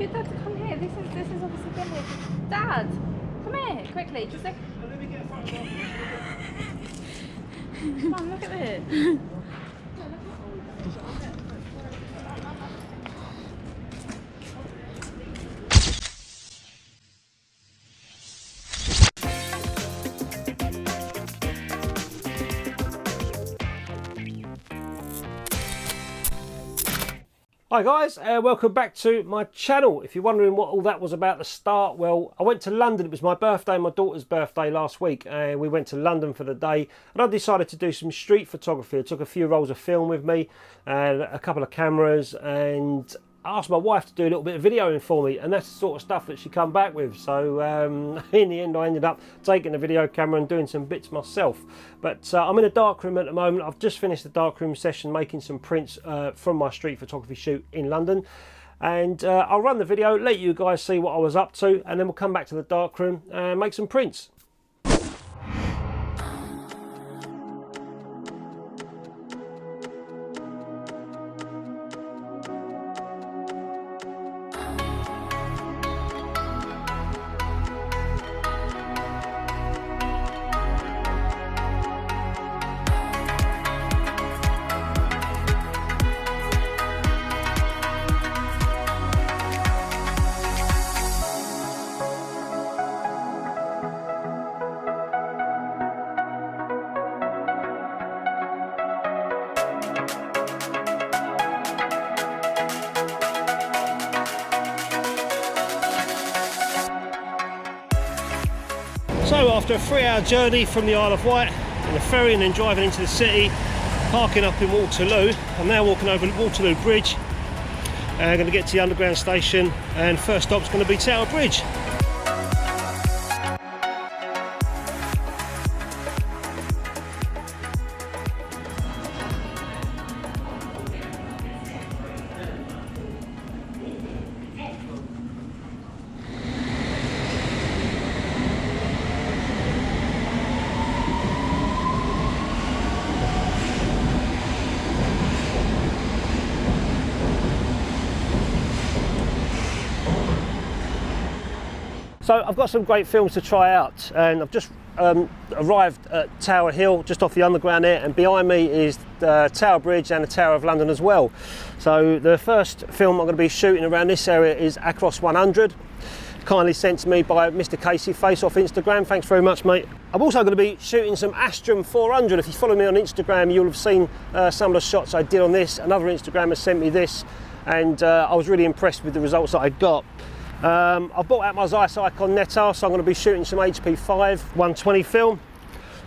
Get Dad to come here. This is obviously been here. Dad, come here quickly. Just like. Let me get a photograph. Come on, look at this. Hi guys, welcome back to my channel. If you're wondering what all that was about the start, well, I went to London. It was my birthday and my daughter's birthday last week, and we went to London for the day, and I decided to do some street photography. I took a few rolls of film with me and a couple of cameras, and I asked my wife to do a little bit of videoing for me, and that's the sort of stuff that she come back with. So in the end I ended up taking a video camera and doing some bits myself. But I'm in a darkroom at the moment. I've just finished the darkroom session making some prints from my street photography shoot in London, and I'll run the video, let you guys see what I was up to, and then we'll come back to the darkroom and make some prints. So after a 3-hour journey from the Isle of Wight in a ferry and then driving into the city, parking up in Waterloo, I'm now walking over Waterloo Bridge. I'm going to get to the underground station, and first stop's going to be Tower Bridge. So I've got some great films to try out, and I've just arrived at Tower Hill, just off the underground there, and behind me is the Tower Bridge and the Tower of London as well. So the first film I'm going to be shooting around this area is Acros 100, kindly sent to me by Mr. Casey Face off Instagram. Thanks very much, mate. I'm also going to be shooting some Astrum 400. If you follow me on Instagram, you'll have seen some of the shots I did on this. Another Instagrammer sent me this, and I was really impressed with the results that I got. I've bought out my Zeiss Nettar, so I'm going to be shooting some HP5 120 film.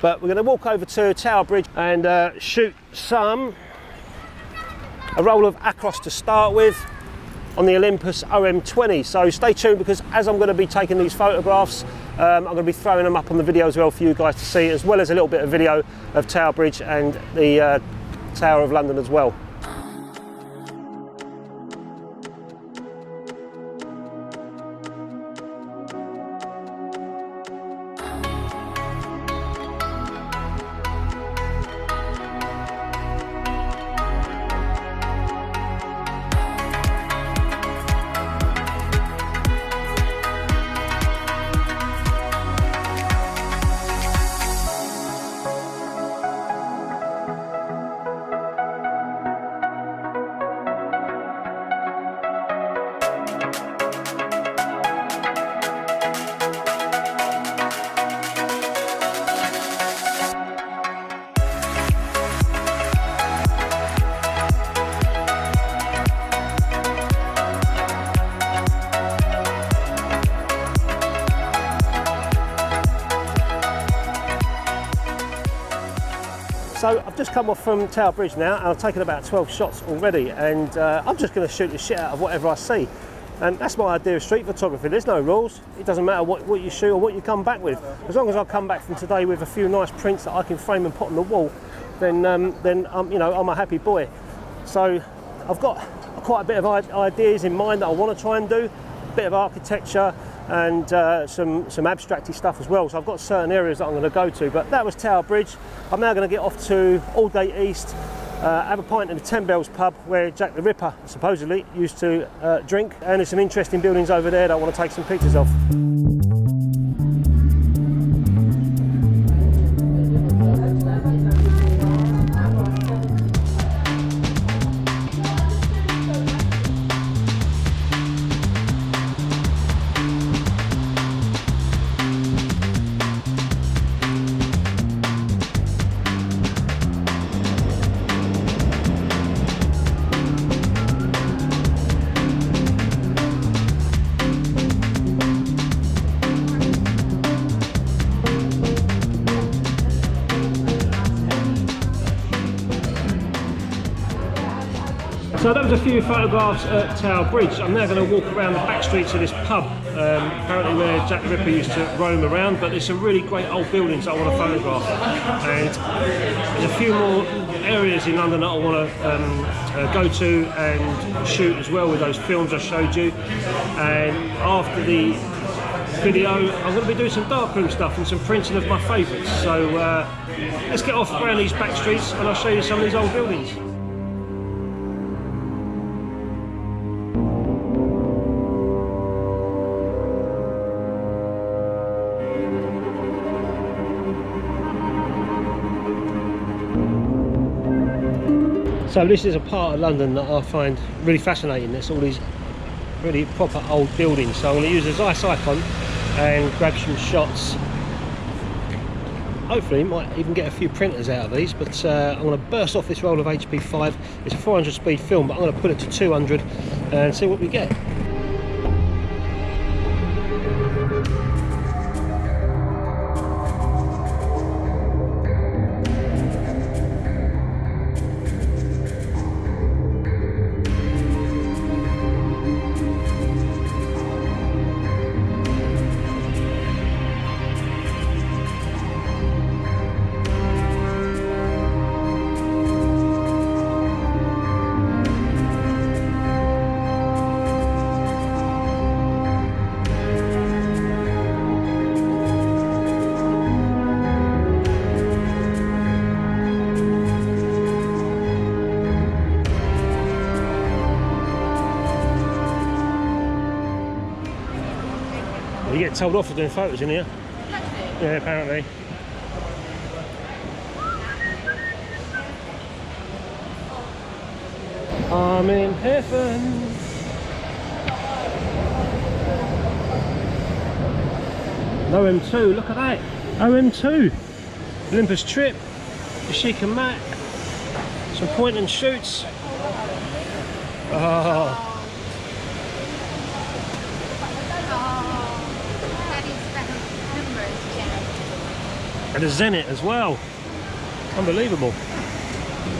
But we're going to walk over to Tower Bridge and shoot a roll of Acros to start with on the Olympus OM20. So stay tuned, because as I'm going to be taking these photographs, I'm going to be throwing them up on the video as well for you guys to see, as well as a little bit of video of Tower Bridge and the Tower of London as well. So I've just come off from Tower Bridge now, and I've taken about 12 shots already, and I'm just going to shoot the shit out of whatever I see. And that's my idea of street photography. There's no rules. It doesn't matter what you shoot or what you come back with. As long as I come back from today with a few nice prints that I can frame and put on the wall, then I'm, you know, I'm a happy boy. So I've got quite a bit of ideas in mind that I want to try and do. A bit of architecture and some abstracty stuff as well. So I've got certain areas that I'm going to go to. But that was Tower Bridge. I'm now going to get off to Aldgate East have a pint in the 10 Bells pub where Jack the Ripper supposedly used to drink, and there's some interesting buildings over there that I want to take some pictures of. So that was a few photographs at Tower Bridge. I'm now going to walk around the back streets of this pub, apparently where Jack the Ripper used to roam around, but there's some really great old buildings that I want to photograph. And there's a few more areas in London that I want to go to and shoot as well with those films I showed you. And after the video, I'm going to be doing some darkroom stuff and some printing of my favourites. So let's get off around these back streets and I'll show you some of these old buildings. So this is a part of London that I find really fascinating. There's all these really proper old buildings. So I'm going to use a Zeiss icon and grab some shots. Hopefully might even get a few printers out of these, but I'm going to burst off this roll of HP5. It's a 400 speed film, but I'm going to put it to 200 and see what we get. You get told off for doing photos in here. Yeah, apparently. I'm in heaven. OM2, look at that. OM2. Olympus Trip, Yashica Mat, some point and shoots. Oh. And a Zenit as well. Unbelievable.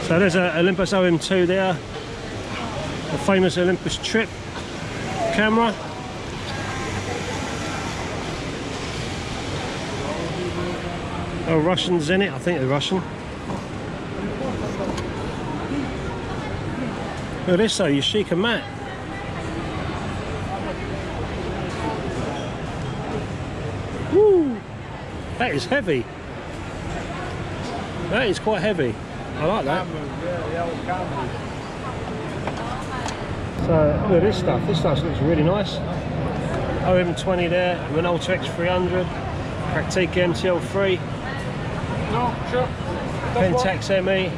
So there's a Olympus OM2 there. The famous Olympus Trip camera. A Russian Zenit, I think they're Russian. Look at this though, Yashica Mat. Woo! That is heavy. That is quite heavy. I like that. So look at this stuff. This stuff looks really nice. OM20 there, an Ultra X300, Praktika MTL3, Pentax ME.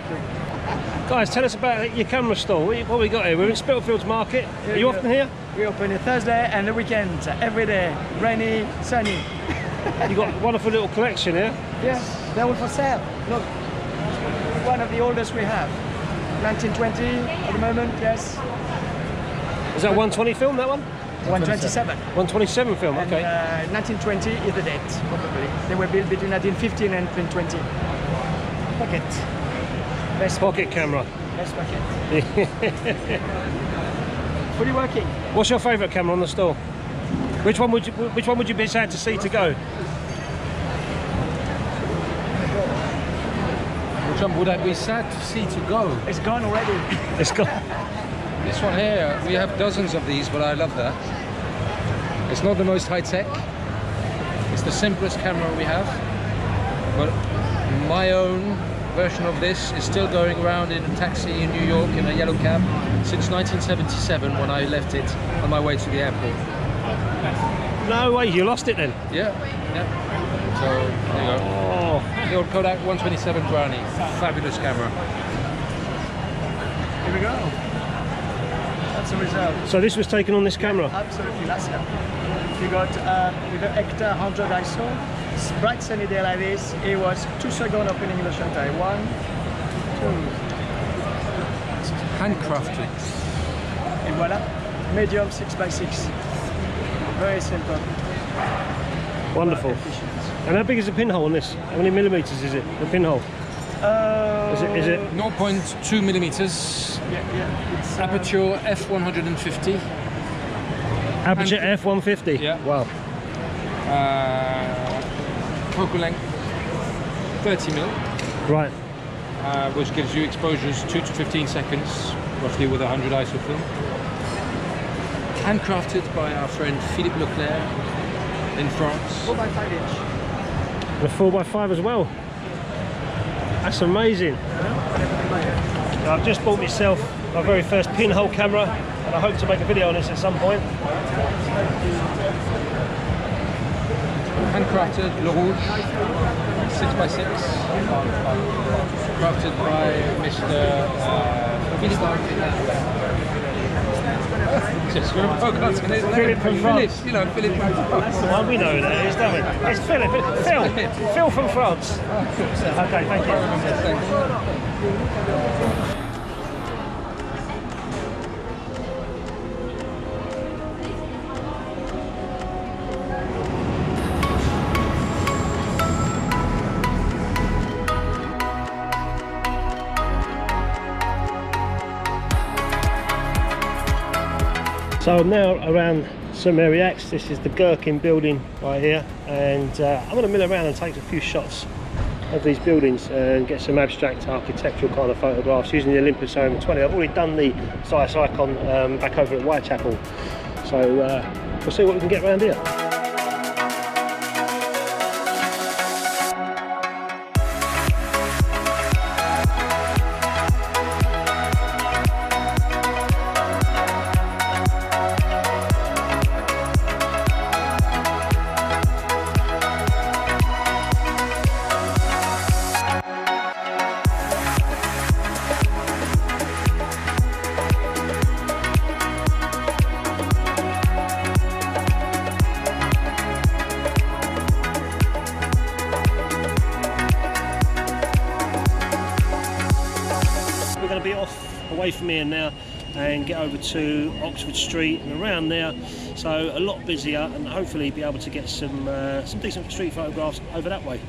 Guys, tell us about your camera store. What we got here? We're in Spitalfields Market. Are you often here? We open on Thursday and the weekend, every day, rainy, sunny. You got a wonderful little collection here. Yes, they're all for sale. Look, one of the oldest we have. 1920 at the moment, yes. Is that 120 film, that one? 127. 127 film, and, okay. 1920 is the date, probably. They were built between 1915 and 1920. Pocket. Best Pocket camera. Best pocket. Fully working. What's your favourite camera on the store? Which one would you be sad to see to go? Which one would I be sad to see to go? It's gone already. It's gone. This one here, we have dozens of these, but I love that. It's not the most high-tech. It's the simplest camera we have. But my own version of this is still going around in a taxi in New York in a yellow cab since 1977 when I left it on my way to the airport. No way, you lost it then? Yeah. So there you go. Oh, The old Kodak 127 Brownie. Fabulous camera. Here we go. That's the result. so this was taken on this camera? Absolutely, last year. We got with the Hector 100 ISO. It's bright sunny day like this. It was 2 seconds opening the shutter. 1, 2. Handcrafted. And voila. Medium 6x6. Very simple. Wonderful. Efficient. And how big is the pinhole on this? How many millimeters is it, the pinhole? Is it 0.2 millimeters. Yeah. It's Aperture f150. Aperture f150? Yeah. Wow. Focal length 30 mil, Right. which gives you exposures 2 to 15 seconds, roughly with 100 ISO film. Handcrafted by our friend Philippe Leclerc in France. 4x5 inch. And a 4x5 as well. That's amazing. I've just bought myself my very first pinhole camera, and I hope to make a video on this at some point. Handcrafted Le Rouge 6x6, crafted by Mr. Philippe. Philippe from France. You know, Philippe from France. That's the one, we know who that is, don't we? It's Philip. Phil from France. Okay, thank you. So I'm now around St Mary Axe. This is the Gherkin building right here, and I'm going to mill around and take a few shots of these buildings and get some abstract architectural kind of photographs using the Olympus OM20. I've already done the Zeiss Icon back over at Whitechapel, so we'll see what we can get around here. Away from here now and get over to Oxford Street and around there, so a lot busier, and hopefully be able to get some decent street photographs over that way.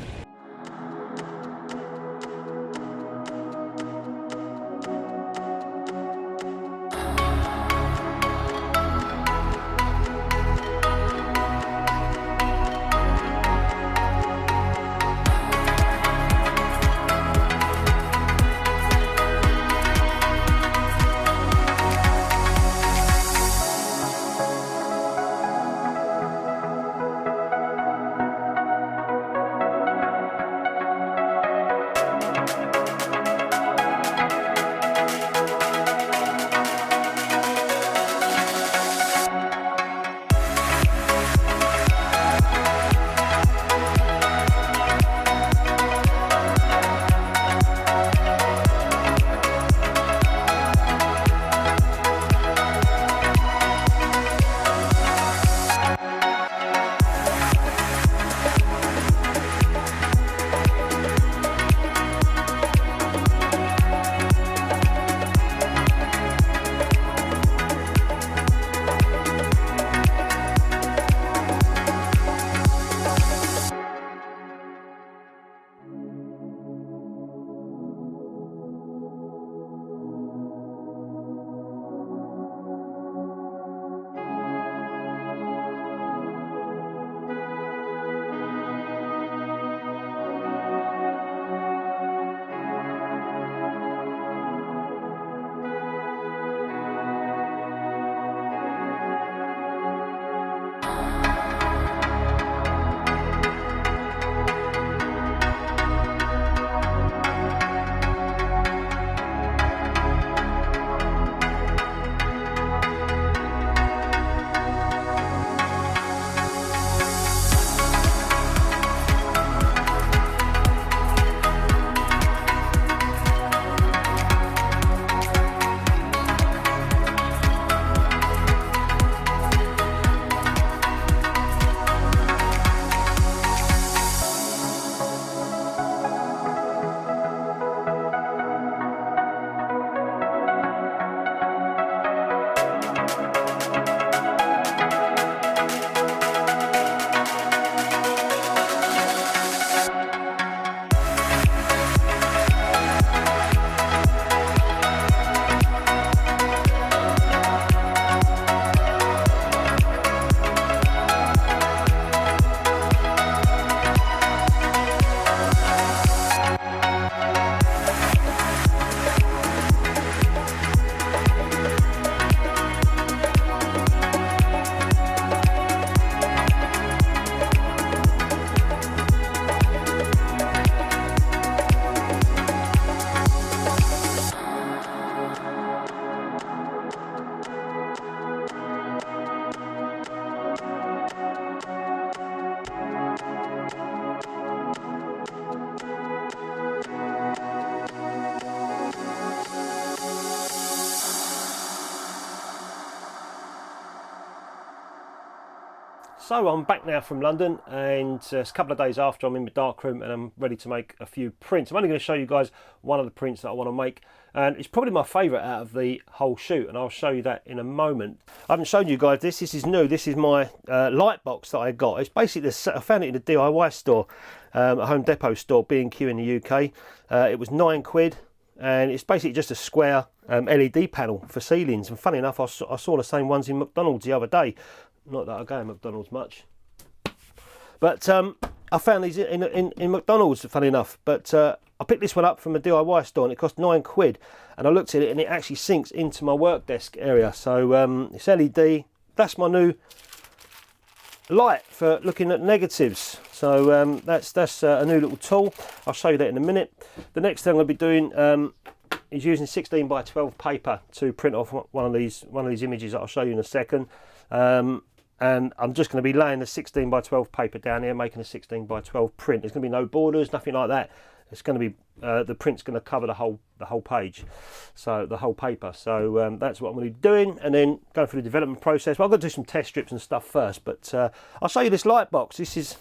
So I'm back now from London, and it's a couple of days after I'm in my darkroom and I'm ready to make a few prints. I'm only going to show you guys one of the prints that I want to make, and it's probably my favourite out of the whole shoot, and I'll show you that in a moment. I haven't shown you guys this. This is new. This is my light box that I got. It's basically I found it in a DIY store, a Home Depot store, B&Q in the UK. It was £9, and it's basically just a square LED panel for ceilings. And funny enough, I saw the same ones in McDonald's the other day. Not that I go to McDonald's much, but I found these in McDonald's, funny enough. But I picked this one up from a DIY store, and it cost £9. And I looked at it, and it actually sinks into my work desk area. So it's LED. That's my new light for looking at negatives. So that's a new little tool. I'll show you that in a minute. The next thing I'm going to be doing is using 16 by 12 paper to print off one of these images that I'll show you in a second. And I'm just going to be laying the 16 by 12 paper down here, making a 16 by 12 print. There's going to be no borders, nothing like that. It's going to be the print's going to cover the whole page, so the whole paper. So that's what I'm going to be doing, and then going through the development process. Well, I've got to do some test strips and stuff first, but I'll show you this light box. This is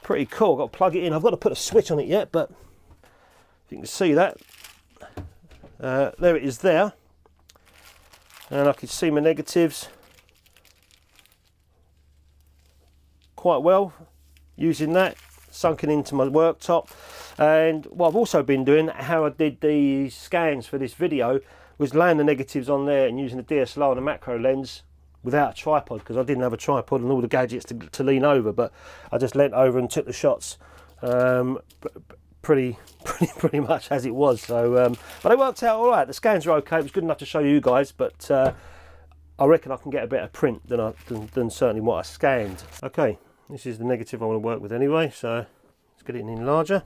pretty cool. I've got to plug it in. I've got to put a switch on it yet, but if you can see that, there it is there, and I can see my negatives quite well using that, sunken into my worktop. And what I've also been doing, how I did the scans for this video, was laying the negatives on there and using the DSLR and a macro lens without a tripod, because I didn't have a tripod and all the gadgets to lean over, but I just leant over and took the shots pretty much as it was. So but it worked out all right. The scans are okay. It was good enough to show you guys, but I reckon I can get a better print than certainly what I scanned. Okay, this is the negative I want to work with anyway, so let's get it in larger.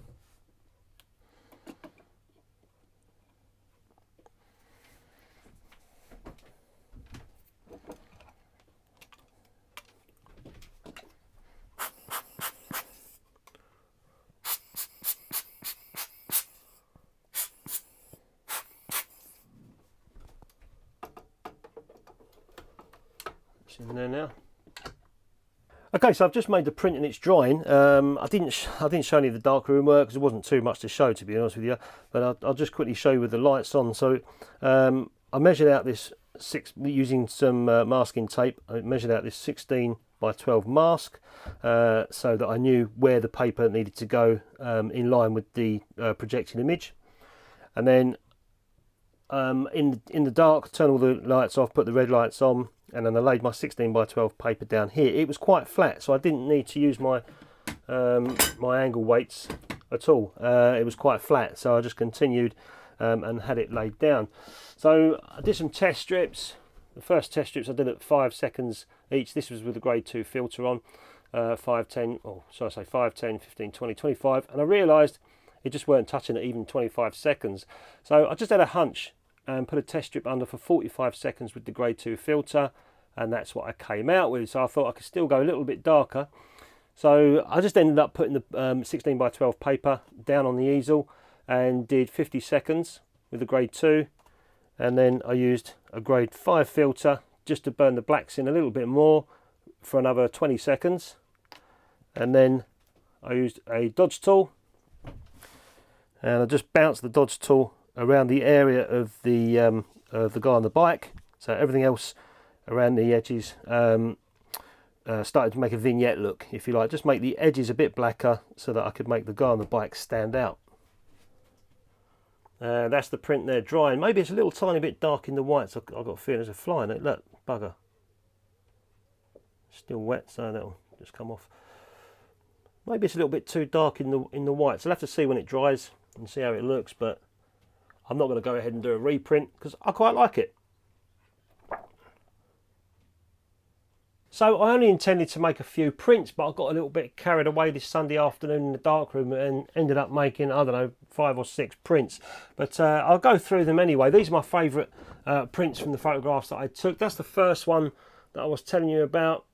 It's in there now. Okay, so I've just made the print and it's drying. I didn't show any of the darkroom work because there wasn't too much to show, to be honest with you. But I'll just quickly show you with the lights on. So I measured out this using some masking tape. I measured out this 16 by 12 mask so that I knew where the paper needed to go in line with the projected image. And then in the dark, turn all the lights off, put the red lights on, and then I laid my 16 by 12 paper down here. It was quite flat, so I didn't need to use my my angle weights at all. It was quite flat, so I just continued and had it laid down. So I did some test strips. The first test strips I did at 5 seconds each. This was with a grade 2 filter on, 5, 10, or so I say 5, 10, 15, 20, 25, and I realised it just weren't touching at even 25 seconds. So I just had a hunch and put a test strip under for 45 seconds with the grade 2 filter, and that's what I came out with. So I thought I could still go a little bit darker, so I just ended up putting the 16 by 12 paper down on the easel and did 50 seconds with the grade 2, and then I used a grade 5 filter just to burn the blacks in a little bit more for another 20 seconds, and then I used a dodge tool and I just bounced the dodge tool around the area of the guy on the bike, so everything else around the edges started to make a vignette look, if you like. Just make the edges a bit blacker so that I could make the guy on the bike stand out. That's the print there drying. Maybe it's a little tiny bit dark in the whites. I've got a feeling there's a fly in it. Look, bugger. Still wet, so that'll just come off. Maybe it's a little bit too dark in the whites. I'll have to see when it dries and see how it looks, but I'm not going to go ahead and do a reprint because I quite like it. So I only intended to make a few prints, but I got a little bit carried away this Sunday afternoon in the darkroom and ended up making, I don't know, 5 or 6 prints. But I'll go through them anyway. These are my favourite prints from the photographs that I took. That's the first one that I was telling you about,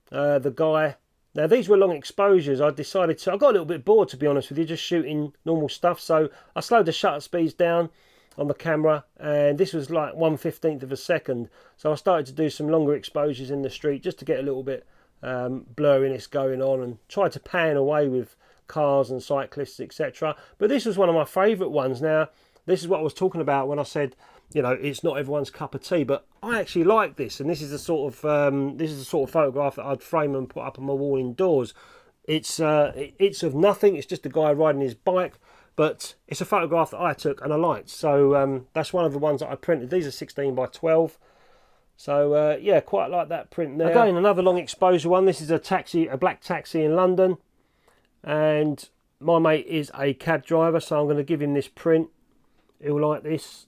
the guy. Now these were long exposures. I got a little bit bored, to be honest with you, just shooting normal stuff. So I slowed the shutter speeds down on the camera, and this was like 1/15 of a second. So I started to do some longer exposures in the street just to get a little bit blurriness going on, and tried to pan away with cars and cyclists, etc. But this was one of my favourite ones. Now, this is what I was talking about when I said, you know, it's not everyone's cup of tea, but I actually like this, and this is the sort of photograph that I'd frame and put up on my wall indoors. It's of nothing. It's just a guy riding his bike, but it's a photograph that I took and I liked. So that's one of the ones that I printed. These are 16 by 12. So yeah, quite like that print there. Again, another long exposure one. This is a black taxi in London, and my mate is a cab driver, so I'm going to give him this print. He'll like this.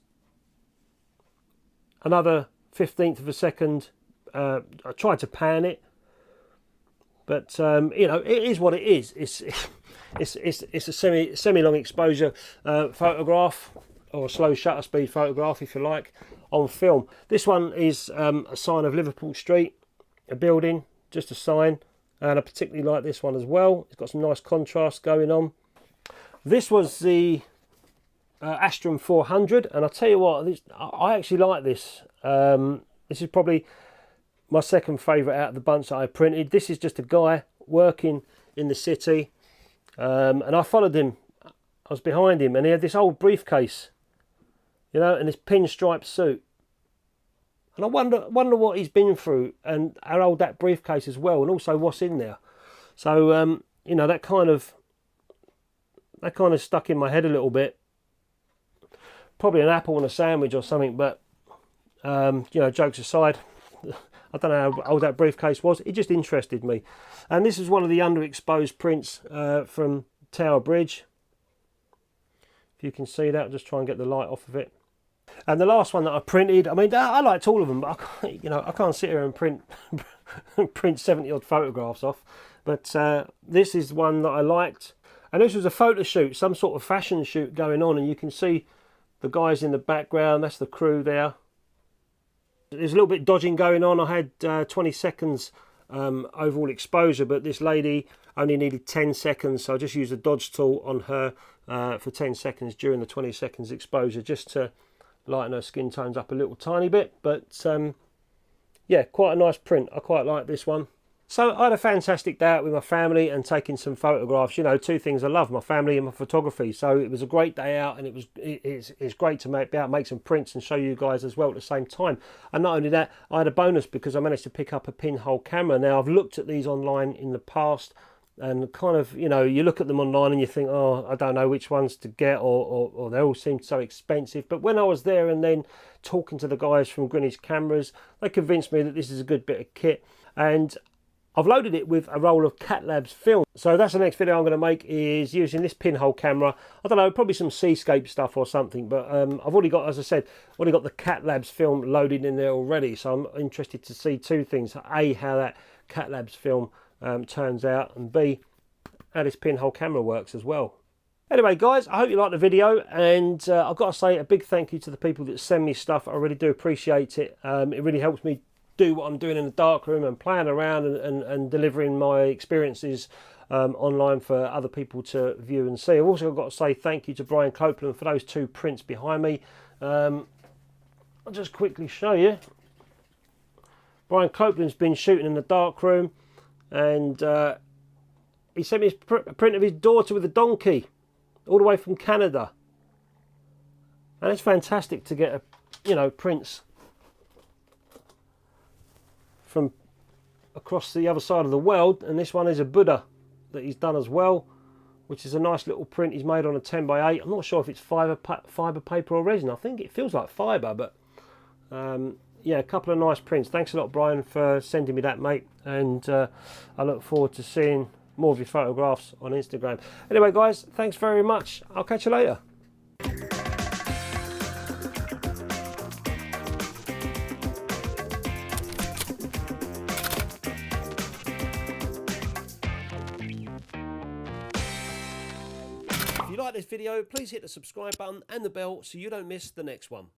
Another 15th of a second. I tried to pan it, but you know, it is what it is. It's a semi-long exposure photograph, or a slow shutter speed photograph, if you like, on film. This one is a sign of Liverpool Street, a building, just a sign, and I particularly like this one as well. It's got some nice contrast going on. This was the Astrum 400, and I'll tell you what, I actually like this. This is probably my second favourite out of the bunch that I printed. This is just a guy working in the city, and I followed him. I was behind him, and he had this old briefcase, you know, and this pinstripe suit. And I wonder what he's been through, and how old that briefcase as well, and also what's in there. So you know, that kind of stuck in my head a little bit. Probably an apple and a sandwich or something, but you know, jokes aside, I don't know how old that briefcase was. It just interested me. And this is one of the underexposed prints from Tower Bridge. If you can see that, I'll just try and get the light off of it. And the last one that I printed, I mean, I liked all of them, but I can't sit here and print 70 odd photographs off. But this is one that I liked, and this was a photo shoot, some sort of fashion shoot going on, and you can see the guys in the background. That's the crew there. There's a little bit dodging going on. I had 20 seconds overall exposure, but this lady only needed 10 seconds, so I just used the dodge tool on her for 10 seconds during the 20 seconds exposure, just to lighten her skin tones up a little tiny bit. But yeah, quite a nice print. I quite like this one. So I had a fantastic day out with my family and taking some photographs. You know, two things I love, my family and my photography. So it was a great day out, and it's great to be out, make some prints and show you guys as well at the same time. And not only that, I had a bonus because I managed to pick up a Pinhole Camera. Now, I've looked at these online in the past, and kind of, you know, you look at them online and you think, oh, I don't know which ones to get, or they all seem so expensive. But when I was there and then talking to the guys from Greenwich Cameras, they convinced me that this is a good bit of kit. And I've loaded it with a roll of Cat Labs film. So that's the next video I'm going to make, is using this Pinhole Camera. I don't know, probably some seascape stuff or something, but I've already got, as I said, already got the Cat Labs film loaded in there already. So I'm interested to see two things. A, how that Cat Labs film turns out, and B, how this Pinhole Camera works as well. Anyway, guys, I hope you liked the video, and I've got to say a big thank you to the people that send me stuff. I really do appreciate it. It really helps me do what I'm doing in the darkroom and playing around and delivering my experiences online for other people to view and see. I've also got to say thank you to Brian Copeland for those two prints behind me. I'll just quickly show you. Brian Copeland's been shooting in the darkroom, and he sent me a print of his daughter with a donkey all the way from Canada. And it's fantastic to get prints from across the other side of the world. And this one is a Buddha that he's done as well, which is a nice little print he's made on a 10 by 8. I'm not sure if it's fibre paper or resin. I think it feels like fibre, but yeah, a couple of nice prints. Thanks a lot, Brian, for sending me that, mate, and I look forward to seeing more of your photographs on Instagram. Anyway, guys, thanks very much. I'll catch you later. If you like this video, please hit the subscribe button and the bell so you don't miss the next one.